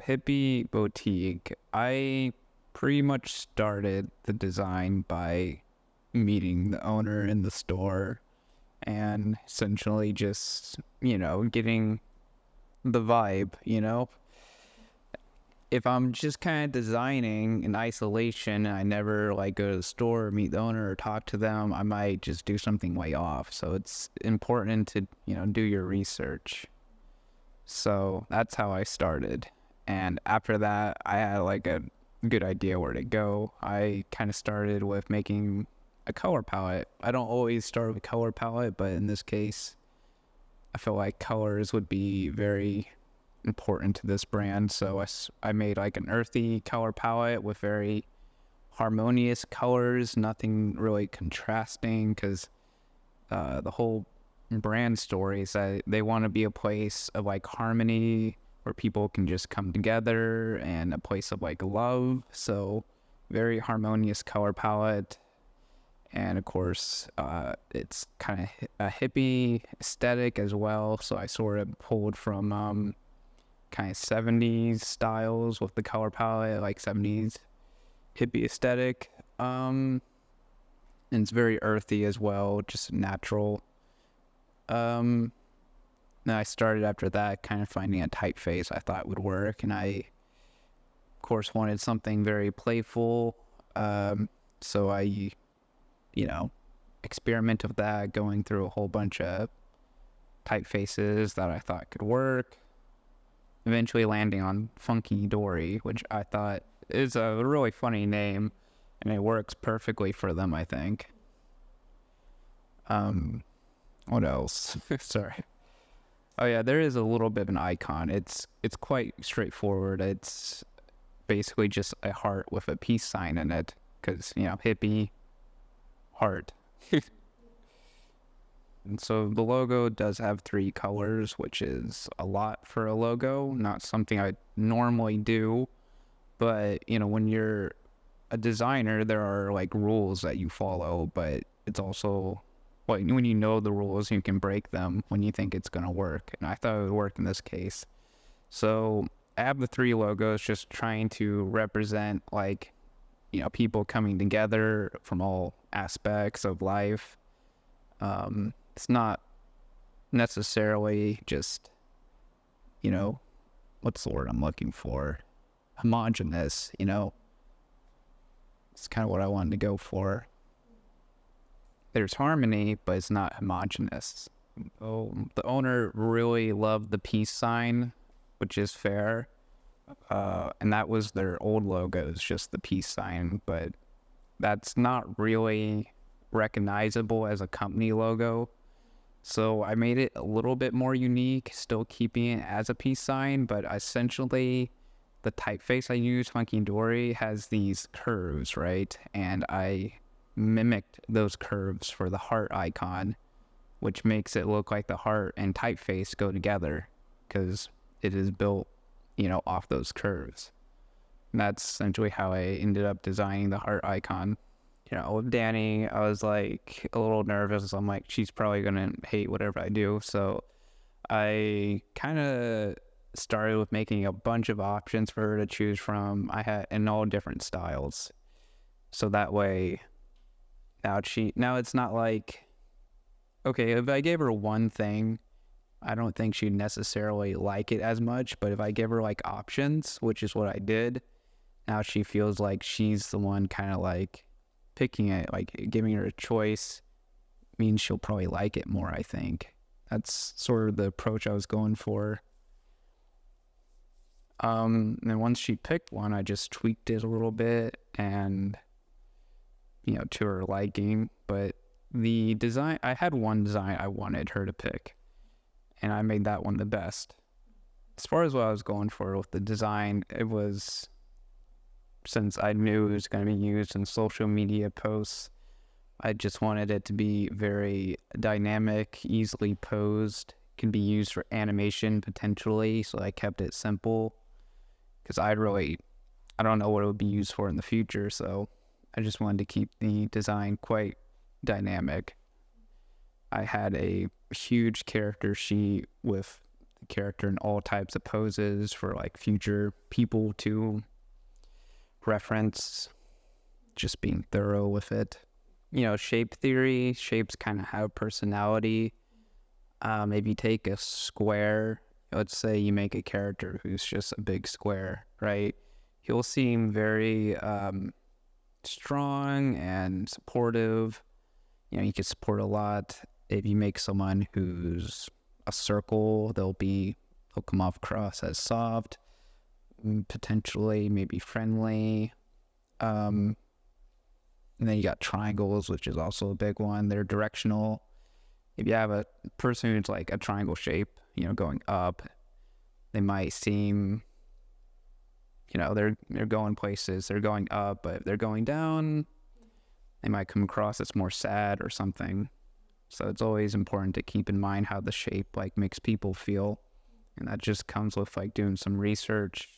Hippie boutique, I pretty much started the design by meeting the owner in the store and essentially just, getting the vibe. If I'm just kind of designing in isolation and I never like go to the store or meet the owner or talk to them, I might just do something way off. So it's important to, do your research. So that's how I started. And after that, I had like a good idea where to go. I kind of started with making a color palette. I don't always start with color palette, but in this case, I feel like colors would be very important to this brand. So I made like an earthy color palette with very harmonious colors, nothing really contrasting, because the whole brand story is that they want to be a place of like harmony where people can just come together and a place of like love. So very harmonious color palette. And of course, it's kind of a hippie aesthetic as well. So I sort of pulled from kind of 70s styles with the color palette, like 70s hippie aesthetic. And it's very earthy as well, just natural. Then I started after that kind of finding a typeface I thought would work. And I, of course, wanted something very playful. So I, experiment with that, going through a whole bunch of typefaces that I thought could work. Eventually landing on Funky Dory, which I thought is a really funny name, and it works perfectly for them, I think. What else? Sorry. Oh yeah, there is a little bit of an icon. It's quite straightforward. It's basically just a heart with a peace sign in it, because hippie, heart. And so the logo does have 3 colors, which is a lot for a logo, not something I normally do. But, when you're a designer, there are like rules that you follow, but it's also like when you know the rules, you can break them when you think it's going to work. And I thought it would work in this case. So I have the 3 logos just trying to represent like, people coming together from all aspects of life. It's not necessarily just, what's the word I'm looking for? Homogeneous, It's kind of what I wanted to go for. There's harmony, but it's not homogeneous. Oh, the owner really loved the peace sign, which is fair. And that was their old logo, is just the peace sign, but that's not really recognizable as a company logo. So I made it a little bit more unique, still keeping it as a peace sign, but essentially the typeface I use, Funky Dory, has these curves, right? And I mimicked those curves for the heart icon, which makes it look like the heart and typeface go together because it is built, off those curves. And that's essentially how I ended up designing the heart icon. With Danny, I was like a little nervous. I'm like, she's probably going to hate whatever I do. So I kind of started with making a bunch of options for her to choose from. I had in all different styles. So that way, now it's not like, okay, if I gave her one thing, I don't think she'd necessarily like it as much. But if I give her like options, which is what I did, now she feels like she's the one kind of like picking it, like giving her a choice means she'll probably like it more, I think. That's sort of the approach I was going for. And once she picked one, I just tweaked it a little bit and, to her liking. But the design, I had one design I wanted her to pick, and I made that one the best. As far as what I was going for with the design, it was, since I knew it was going to be used in social media posts, I just wanted it to be very dynamic, easily posed, can be used for animation potentially, so I kept it simple, because I don't know what it would be used for in the future, so I just wanted to keep the design quite dynamic. I had a huge character sheet with the character in all types of poses for like future people to reference, just being thorough with it. Shape theory, shapes kind of have personality. If you take a square, let's say you make a character who's just a big square, right? He'll seem very strong and supportive. You can support a lot. If you make someone who's a circle, they'll come off across as soft, potentially maybe friendly. And then you got triangles, which is also a big one. They're directional. If you have a person who's like a triangle shape, going up, they might seem, they're going places, they're going up, but if they're going down, they might come across as more sad or something. So it's always important to keep in mind how the shape like makes people feel. And that just comes with like doing some research,